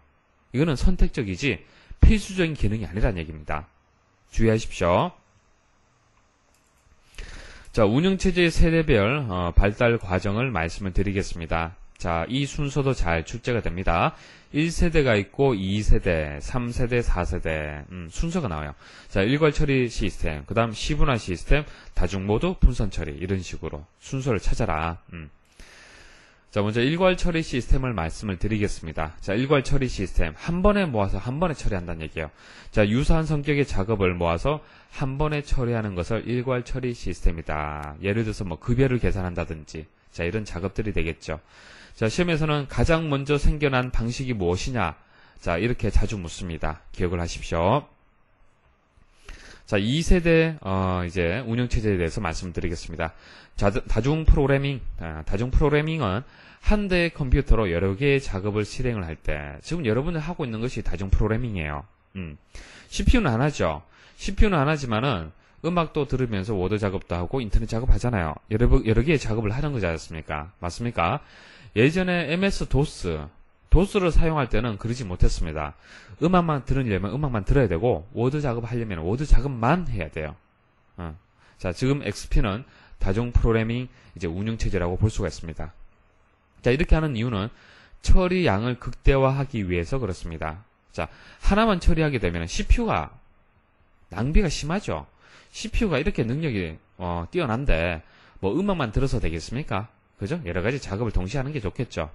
이거는 선택적이지 필수적인 기능이 아니라는 얘기입니다. 주의하십시오. 자, 운영체제의 세대별 발달 과정을 말씀을 드리겠습니다. 자, 이 순서도 잘 출제가 됩니다. 1세대가 있고 2세대, 3세대, 4세대 순서가 나와요. 자, 일괄 처리 시스템, 그 다음 시분화 시스템, 다중모드, 분선 처리 이런 식으로 순서를 찾아라. 자, 먼저 일괄 처리 시스템을 말씀을 드리겠습니다. 자, 일괄 처리 시스템 한 번에 모아서 한 번에 처리한다는 얘기예요. 자, 유사한 성격의 작업을 모아서 한 번에 처리하는 것을 일괄 처리 시스템이다. 예를 들어서 뭐 급여를 계산한다든지 자, 이런 작업들이 되겠죠. 자, 시험에서는 가장 먼저 생겨난 방식이 무엇이냐? 자, 이렇게 자주 묻습니다. 기억을 하십시오. 자, 2세대 이제 운영체제에 대해서 말씀드리겠습니다. 다중 프로그래밍은 한 대의 컴퓨터로 여러 개의 작업을 실행을 할 때 지금 여러분들 하고 있는 것이 다중 프로그래밍이에요. CPU는 안 하죠. CPU는 안 하지만은 음악도 들으면서 워드 작업도 하고 인터넷 작업하잖아요. 여러 개의 작업을 하는 거지 않습니까? 맞습니까? 예전에 도스를 사용할 때는 그러지 못했습니다. 음악만 들으려면 음악만 들어야 되고 워드 작업하려면 워드 작업만 해야 돼요. 자, 지금 XP는 다중 프로그래밍 이제 운영체제라고 볼 수가 있습니다. 자, 이렇게 하는 이유는 처리 양을 극대화하기 위해서 그렇습니다. 자, 하나만 처리하게 되면 CPU가 낭비가 심하죠. CPU가 이렇게 능력이 뛰어난데 뭐 음악만 들어서 되겠습니까? 그죠? 여러 가지 작업을 동시에 하는 게 좋겠죠.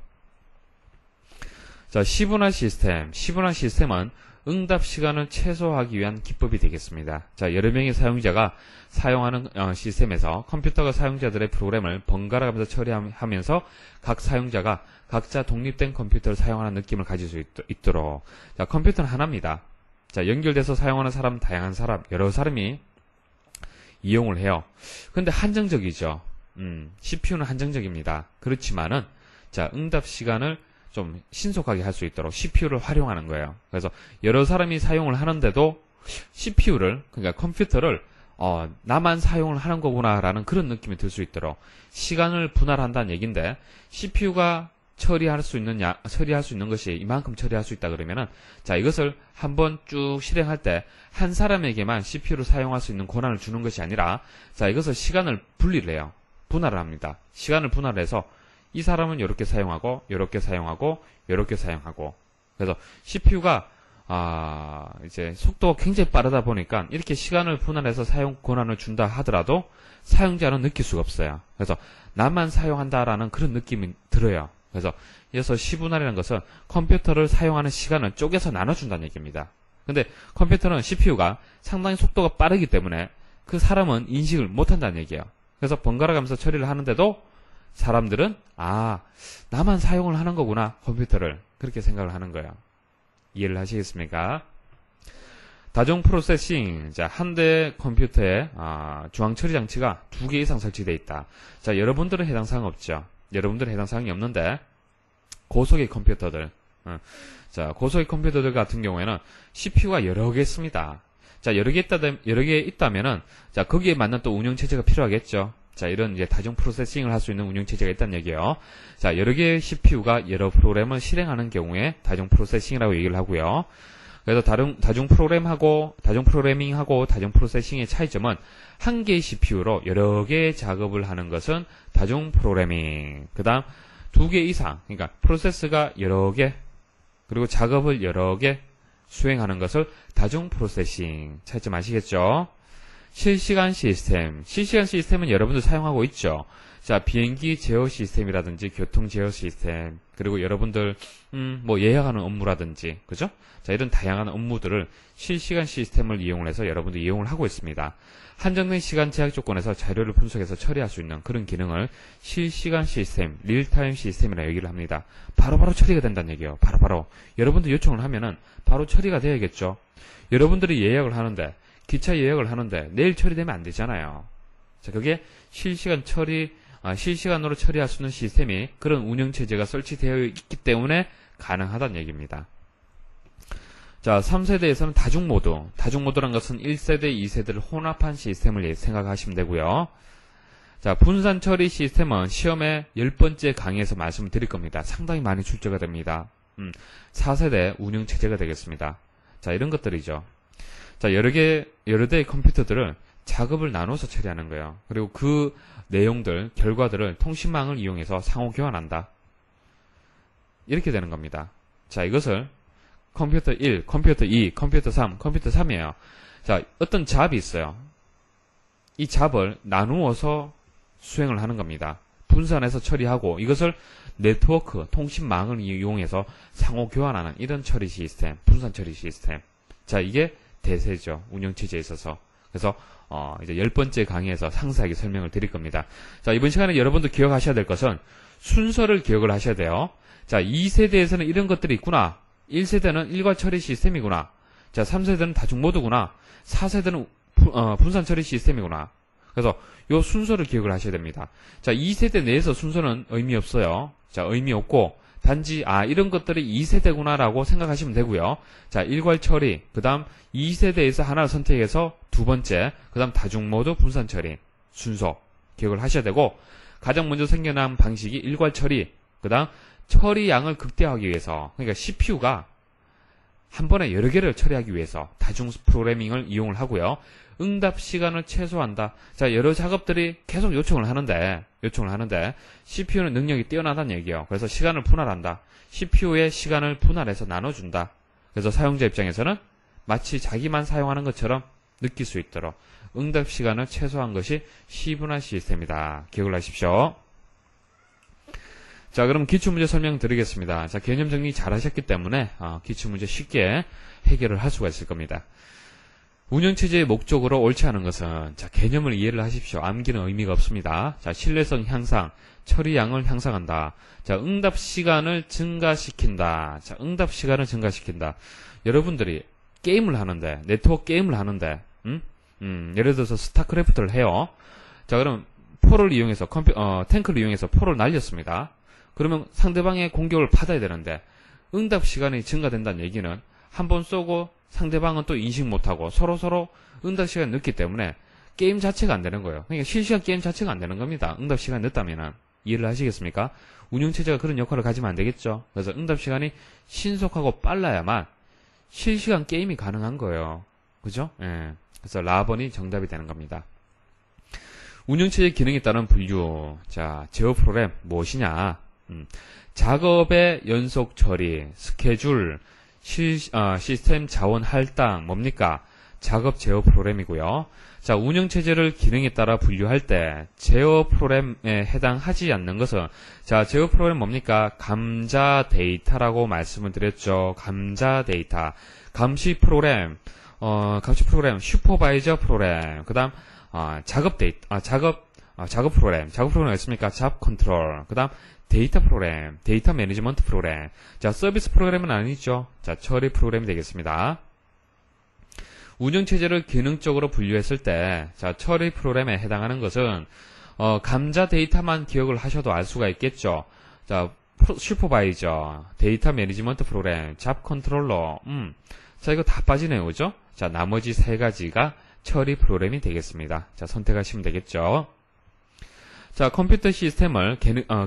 자, 시분화 시스템은 응답 시간을 최소화하기 위한 기법이 되겠습니다. 자, 여러 명의 사용자가 사용하는 시스템에서 컴퓨터가 사용자들의 프로그램을 번갈아 가면서 처리하면서 각 사용자가 각자 독립된 컴퓨터를 사용하는 느낌을 가질 수 있도록. 자, 컴퓨터는 하나입니다. 자, 연결돼서 사용하는 사람, 다양한 사람, 여러 사람이 이용을 해요. 근데 한정적이죠. CPU는 한정적입니다. 그렇지만은, 자, 응답 시간을 좀 신속하게 할 수 있도록 CPU를 활용하는 거예요. 그래서 여러 사람이 사용을 하는데도 CPU를, 그러니까 컴퓨터를 나만 사용을 하는 거구나라는 그런 느낌이 들 수 있도록 시간을 분할한다는 얘기인데 CPU가 처리할 수 있는 것이 이만큼 처리할 수 있다 그러면은 자, 이것을 한번 쭉 실행할 때 한 사람에게만 CPU를 사용할 수 있는 권한을 주는 것이 아니라 자, 이것을 시간을 분리를 해요. 분할을 합니다. 시간을 분할해서 이 사람은 이렇게 사용하고 이렇게 사용하고 이렇게 사용하고 그래서 CPU가 이제 속도가 굉장히 빠르다 보니까 이렇게 시간을 분할해서 사용 권한을 준다 하더라도 사용자는 느낄 수가 없어요. 그래서 나만 사용한다라는 그런 느낌이 들어요. 그래서 시분할이라는 것은 컴퓨터를 사용하는 시간을 쪼개서 나눠준다는 얘기입니다. 근데 컴퓨터는 CPU가 상당히 속도가 빠르기 때문에 그 사람은 인식을 못한다는 얘기예요. 그래서 번갈아 가면서 처리를 하는데도 사람들은 나만 사용을 하는 거구나 컴퓨터를 그렇게 생각을 하는 거예요. 이해를 하시겠습니까? 다중 프로세싱. 자, 한 대 컴퓨터에 중앙 처리 장치가 2개 이상 설치되어 있다. 자, 여러분들은 해당 사항 없죠. 여러분들은 해당 사항이 없는데 고속의 컴퓨터들, 자, 고속의 컴퓨터들 같은 경우에는 CPU가 여러 개 있습니다. 자, 여러 개 있다면은, 자, 거기에 맞는 또 운영체제가 필요하겠죠. 자, 이런 이제 다중 프로세싱을 할 수 있는 운영체제가 있다는 얘기예요. 자, 여러 개의 CPU가 여러 프로그램을 실행하는 경우에 다중 프로세싱이라고 얘기를 하고요. 그래서 다중 프로그래밍하고 다중 프로세싱의 차이점은 한 개의 CPU로 여러 개의 작업을 하는 것은 다중 프로그래밍. 그 다음, 2개 이상, 그러니까 프로세스가 여러 개, 그리고 작업을 여러 개 수행하는 것을 다중 프로세싱. 차이점 아시겠죠? 실시간 시스템은 여러분들 사용하고 있죠. 자, 비행기 제어 시스템이라든지 교통 제어 시스템, 그리고 여러분들 뭐 예약하는 업무라든지, 그죠? 자, 이런 다양한 업무들을 실시간 시스템을 이용을 해서 여러분들 이용을 하고 있습니다. 한정된 시간 제약 조건에서 자료를 분석해서 처리할 수 있는 그런 기능을 실시간 시스템, 릴타임 시스템이라 얘기를 합니다. 바로바로 처리가 된다는 얘기예요. 바로바로. 여러분들 요청을 하면은 바로 처리가 돼야겠죠. 여러분들이 예약을 하는데, 기차 예약을 하는데 내일 처리되면 안 되잖아요. 자, 그게 실시간으로 처리할 수 있는 시스템이 그런 운영체제가 설치되어 있기 때문에 가능하다는 얘기입니다. 자, 3세대에서는 다중모드란 것은 1세대, 2세대를 혼합한 시스템을 생각하시면 되고요. 자, 분산 처리 시스템은 시험에 10번째 강의에서 말씀을 드릴 겁니다. 상당히 많이 출제가 됩니다. 4세대 운영체제가 되겠습니다. 자, 이런 것들이죠. 자, 여러 대의 컴퓨터들을 작업을 나눠서 처리하는 거예요. 그리고 그 내용들, 결과들을 통신망을 이용해서 상호 교환한다. 이렇게 되는 겁니다. 자, 이것을 컴퓨터 1, 컴퓨터 2, 컴퓨터 3, 컴퓨터 3이에요. 자, 어떤 잡이 있어요. 이 잡을 나누어서 수행을 하는 겁니다. 분산해서 처리하고 이것을 네트워크, 통신망을 이용해서 상호 교환하는 이런 처리 시스템, 분산 처리 시스템. 자, 이게 대세죠. 운영체제에 있어서. 그래서 이제 10번째 강의에서 상세하게 설명을 드릴 겁니다. 자, 이번 시간에 여러분도 기억하셔야 될 것은 순서를 기억을 하셔야 돼요. 자, 2세대에서는 이런 것들이 있구나. 1세대는 일괄 처리 시스템이구나. 자, 3세대는 다중모드구나. 4세대는 분산 처리 시스템이구나. 그래서 요 순서를 기억을 하셔야 됩니다. 자, 2세대 내에서 순서는 의미 없어요. 자, 의미 없고 단지 이런 것들이 2세대구나라고 생각하시면 되고요. 자, 일괄 처리, 그 다음 2세대에서 하나를 선택해서 두 번째, 그 다음 다중모드 분산 처리 순서 기억을 하셔야 되고, 가장 먼저 생겨난 방식이 일괄 처리, 그 다음 처리 양을 극대화하기 위해서, 그러니까 CPU가 한 번에 여러 개를 처리하기 위해서 다중 프로그래밍을 이용을 하고요. 응답 시간을 최소화한다. 자, 여러 작업들이 계속 요청을 하는데 CPU는 능력이 뛰어나다는 얘기예요. 그래서 시간을 분할한다. CPU의 시간을 분할해서 나눠준다. 그래서 사용자 입장에서는 마치 자기만 사용하는 것처럼 느낄 수 있도록 응답 시간을 최소화한 것이 C분할 시스템이다. 기억을 하십시오. 자, 그럼 기출문제 설명드리겠습니다. 자, 개념 정리 잘 하셨기 때문에 기출문제 쉽게 해결을 할 수가 있을 겁니다. 운영체제의 목적으로 옳지 않은 것은, 자, 개념을 이해를 하십시오. 암기는 의미가 없습니다. 자, 신뢰성 향상, 처리량을 향상한다. 자, 응답 시간을 증가시킨다. 자, 응답 시간을 증가시킨다. 여러분들이 게임을 하는데, 네트워크 게임을 하는데, 예를 들어서 스타크래프트를 해요. 자, 그럼 포를 이용해서 탱크를 이용해서 포를 날렸습니다. 그러면 상대방의 공격을 받아야 되는데 응답 시간이 증가된다는 얘기는 한 번 쏘고 상대방은 또 인식 못하고 서로 응답 시간이 늦기 때문에 게임 자체가 안 되는 거예요. 그러니까 실시간 게임 자체가 안 되는 겁니다. 응답 시간이 늦다면은. 이해를 하시겠습니까? 운영체제가 그런 역할을 가지면 안 되겠죠. 그래서 응답 시간이 신속하고 빨라야만 실시간 게임이 가능한 거예요. 그죠? 예. 그래서 라번이 정답이 되는 겁니다. 운영체제 기능에 따른 분류. 자, 제어 프로그램 무엇이냐? 작업의 연속 처리, 스케줄, 시스템 자원 할당, 뭡니까? 작업 제어 프로그램이고요. 자, 운영체제를 기능에 따라 분류할 때 제어 프로그램에 해당하지 않는 것은, 자, 제어 프로그램 뭡니까? 감자 데이터라고 말씀을 드렸죠. 감자 데이터. 감시 프로그램, 슈퍼바이저 프로그램, 그 다음, 작업 프로그램 있습니까? 잡 컨트롤, 그 다음, 데이터 프로그램, 데이터 매니지먼트 프로그램. 자, 서비스 프로그램은 아니죠. 자, 처리 프로그램이 되겠습니다. 운영체제를 기능적으로 분류했을 때, 자, 처리 프로그램에 해당하는 것은, 감자 데이터만 기억을 하셔도 알 수가 있겠죠. 자, 슈퍼바이저, 데이터 매니지먼트 프로그램, 잡 컨트롤러, 자, 이거 다 빠지네요. 그죠? 자, 나머지 세 가지가 처리 프로그램이 되겠습니다. 자, 선택하시면 되겠죠. 자, 컴퓨터 시스템을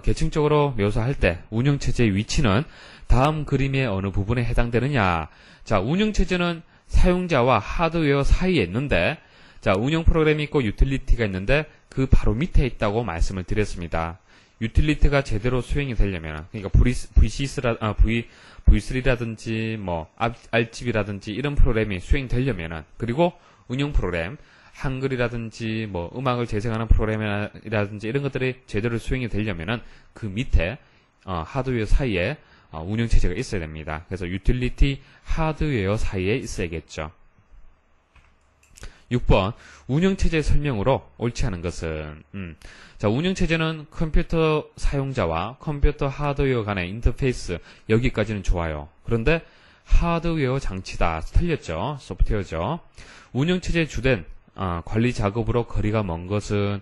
계층적으로 묘사할 때 운영체제의 위치는 다음 그림의 어느 부분에 해당되느냐. 자, 운영체제는 사용자와 하드웨어 사이에 있는데, 자, 운영 프로그램이 있고 유틸리티가 있는데 그 바로 밑에 있다고 말씀을 드렸습니다. 유틸리티가 제대로 수행이 되려면, 그러니까 V3라든지 뭐 RGB라든지 이런 프로그램이 수행되려면은, 그리고 운영 프로그램, 한글이라든지 뭐 음악을 재생하는 프로그램이라든지 이런 것들이 제대로 수행이 되려면은 그 밑에 하드웨어 사이에 운영체제가 있어야 됩니다. 그래서 유틸리티 하드웨어 사이에 있어야겠죠. 6번 운영체제 설명으로 옳지 않은 것은 자, 운영체제는 컴퓨터 사용자와 컴퓨터 하드웨어 간의 인터페이스, 여기까지는 좋아요. 그런데 하드웨어 장치다, 틀렸죠. 소프트웨어죠. 운영체제의 주된 관리 작업으로 거리가 먼 것은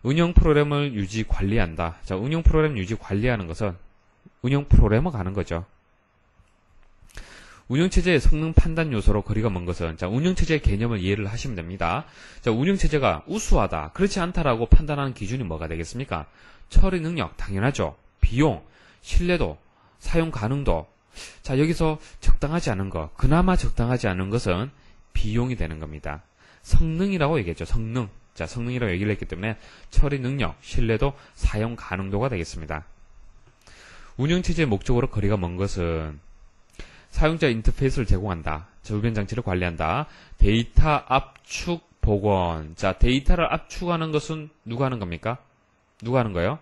운영 프로그램을 유지 관리한다. 자, 운영 프로그램 유지 관리하는 것은 운영 프로그래머가 하는 거죠. 운영체제의 성능 판단 요소로 거리가 먼 것은, 자, 운영체제의 개념을 이해를 하시면 됩니다. 자, 운영체제가 우수하다, 그렇지 않다라고 판단하는 기준이 뭐가 되겠습니까? 처리 능력, 당연하죠. 비용, 신뢰도, 사용 가능도. 자, 여기서 적당하지 않은 것, 그나마 적당하지 않은 것은 비용이 되는 겁니다. 성능이라고 얘기했죠. 성능. 자, 성능이라고 얘기를 했기 때문에 처리 능력, 신뢰도, 사용 가능도가 되겠습니다. 운영체제의 목적으로 거리가 먼 것은 사용자 인터페이스를 제공한다. 주변 장치를 관리한다. 데이터 압축 복원. 자, 데이터를 압축하는 것은 누가 하는 겁니까? 누가 하는 거예요?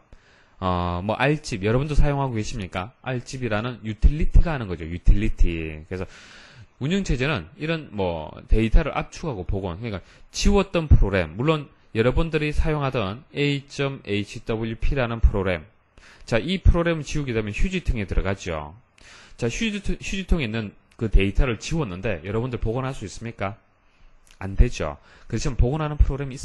뭐 RGB, 여러분도 사용하고 계십니까? RGB라는 유틸리티가 하는 거죠. 유틸리티. 그래서 운영체제는 이런 뭐 데이터를 압축하고 복원, 그러니까 지웠던 프로그램, 물론 여러분들이 사용하던 A.HWP라는 프로그램, 자, 이 프로그램을 지우게 되면 휴지통에 들어가죠. 자, 휴지통에 있는 그 데이터를 지웠는데 여러분들 복원할 수 있습니까? 안 되죠. 그렇지만 복원하는 프로그램이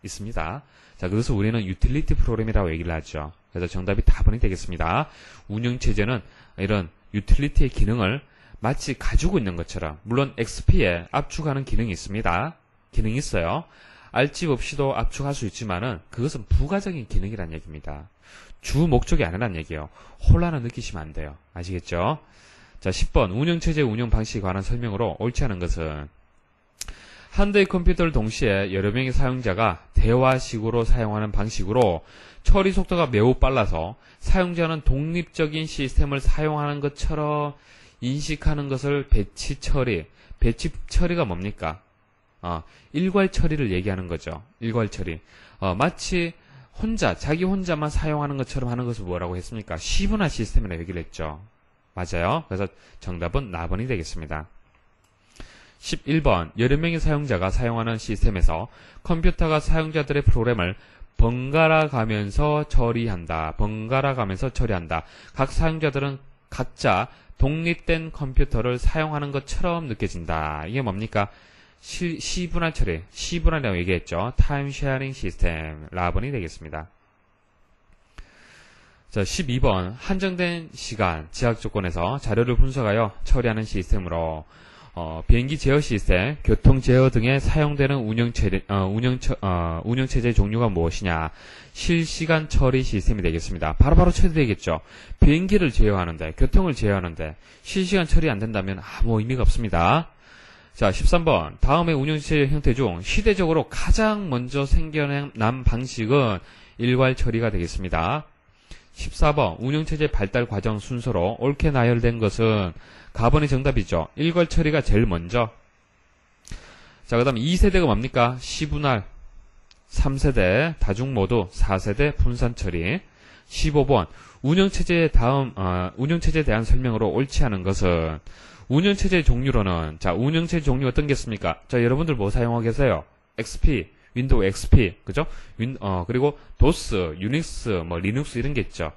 있습니다. 자, 그래서 우리는 유틸리티 프로그램이라고 얘기를 하죠. 그래서 정답이 4번이 되겠습니다. 운영체제는 이런 유틸리티의 기능을 마치 가지고 있는 것처럼, 물론 XP에 압축하는 기능이 있습니다. 기능이 있어요. RGB 없이도 압축할 수 있지만은 그것은 부가적인 기능이란 얘기입니다. 주 목적이 아니란 얘기예요. 혼란을 느끼시면 안 돼요. 아시겠죠? 자, 10번 운영체제 운영 방식에 관한 설명으로 옳지 않은 것은 한 대의 컴퓨터를 동시에 여러 명의 사용자가 대화식으로 사용하는 방식으로 처리 속도가 매우 빨라서 사용자는 독립적인 시스템을 사용하는 것처럼 인식하는 것을 배치 처리. 배치 처리가 뭡니까? 일괄 처리를 얘기하는 거죠. 일괄 처리. 마치 자기 혼자만 사용하는 것처럼 하는 것을 뭐라고 했습니까? 시분화 시스템이라고 얘기를 했죠. 맞아요. 그래서 정답은 나번이 되겠습니다. 11번 여러 명의 사용자가 사용하는 시스템에서 컴퓨터가 사용자들의 프로그램을 번갈아 가면서 처리한다. 번갈아 가면서 처리한다. 각 사용자들은 각자 독립된 컴퓨터를 사용하는 것처럼 느껴진다. 이게 뭡니까? 시분할 처리, 시분할이라고 얘기했죠. 타임 쉐어링 시스템, 라번이 되겠습니다. 자, 12번 한정된 시간, 제약 조건에서 자료를 분석하여 처리하는 시스템으로 비행기 제어 시스템, 교통 제어 등에 사용되는 운영체제의 종류가 무엇이냐? 실시간 처리 시스템이 되겠습니다. 바로바로 처리되겠죠. 비행기를 제어하는데, 교통을 제어하는데 실시간 처리 안 된다면 아무 의미가 없습니다. 자, 13번 다음의 운영체제 형태 중 시대적으로 가장 먼저 생겨난 방식은 일괄 처리가 되겠습니다. 14번 운영체제 발달 과정 순서로 옳게 나열된 것은 가번이 정답이죠. 일괄 처리가 제일 먼저. 자, 그 다음 2세대가 뭡니까? 시분할. 3세대 다중모드, 4세대 분산 처리. 15번 운영체제에 대한 설명으로 옳지 않은 것은 운영체제 종류로는, 자, 운영체제 종류 어떤 게 있습니까? 자, 여러분들 뭐 사용하고 계세요? XP, 윈도우 XP, 그죠? 그리고 도스, 유닉스, 뭐 리눅스 이런 게 있죠.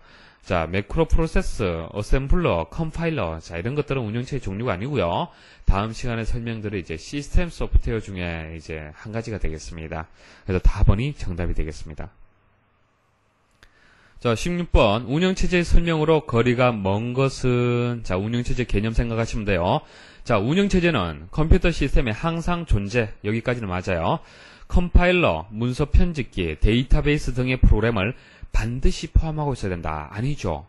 자, 매크로 프로세서, 어셈블러, 컴파일러, 자, 이런 것들은 운영체의 종류가 아니고요. 다음 시간에 설명드릴 이제 시스템 소프트웨어 중에 이제 한 가지가 되겠습니다. 그래서 답번이 정답이 되겠습니다. 자, 16번. 운영체제의 설명으로 거리가 먼 것은, 자, 운영체제 개념 생각하시면 돼요. 자, 운영체제는 컴퓨터 시스템에 항상 존재, 여기까지는 맞아요. 컴파일러, 문서 편집기, 데이터베이스 등의 프로그램을 반드시 포함하고 있어야 된다. 아니죠.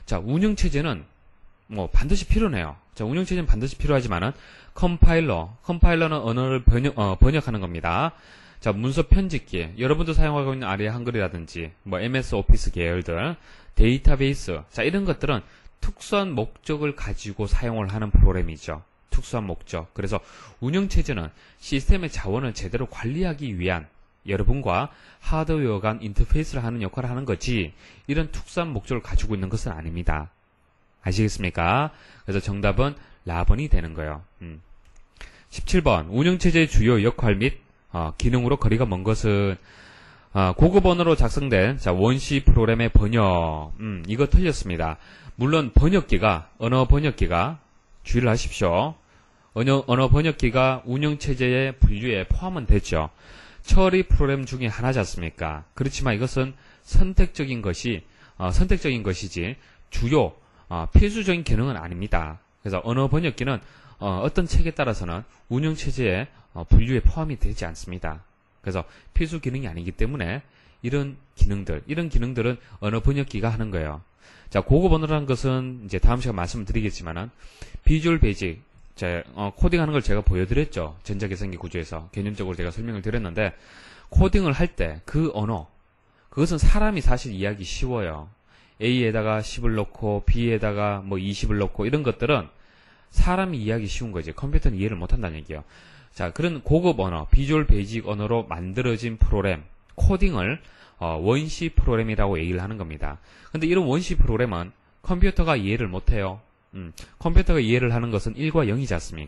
자, 운영체제는 뭐 반드시 필요해요. 자, 운영체제는 반드시 필요하지만은 컴파일러는 언어를 번역하는 겁니다. 자, 문서 편집기, 여러분도 사용하고 있는 아리아 한글이라든지 뭐 MS 오피스 계열들, 데이터베이스, 자, 이런 것들은 특수한 목적을 가지고 사용을 하는 프로그램이죠. 특수한 목적. 그래서 운영체제는 시스템의 자원을 제대로 관리하기 위한 여러분과 하드웨어 간 인터페이스를 하는 역할을 하는 거지, 이런 특수한 목적을 가지고 있는 것은 아닙니다. 아시겠습니까? 그래서 정답은 라번이 되는 거예요. 17번. 운영체제의 주요 역할 및 기능으로 거리가 먼 것은, 고급 언어로 작성된, 자, 원시 프로그램의 번역. 이거 틀렸습니다. 물론 언어 번역기가, 주의를 하십시오. 언어 번역기가 운영체제의 분류에 포함은 됐죠. 처리 프로그램 중에 하나지 않습니까? 그렇지만 이것은 선택적인 것이지 주요, 필수적인 기능은 아닙니다. 그래서 언어 번역기는 어떤 책에 따라서는 운영체제의 분류에 포함이 되지 않습니다. 그래서 필수 기능이 아니기 때문에 이런 기능들은 언어 번역기가 하는 거예요. 자, 고급 언어라는 것은 이제 다음 시간 말씀을 드리겠지만은 비주얼 베이직, 코딩하는 걸 제가 보여드렸죠. 전자계산기 구조에서 개념적으로 제가 설명을 드렸는데, 코딩을 할 때 그 언어, 그것은 사람이 사실 이해하기 쉬워요. A에다가 10을 넣고 B에다가 뭐 20을 넣고 이런 것들은 사람이 이해하기 쉬운 거지. 컴퓨터는 이해를 못한다는 얘기예요. 자, 그런 고급 언어, 비주얼 베이직 언어로 만들어진 프로그램, 코딩을 원시 프로그램이라고 얘기를 하는 겁니다. 근데 이런 원시 프로그램은 컴퓨터가 이해를 못해요. 컴퓨터가 이해를 하는 것은 1과 0이지 않습니까?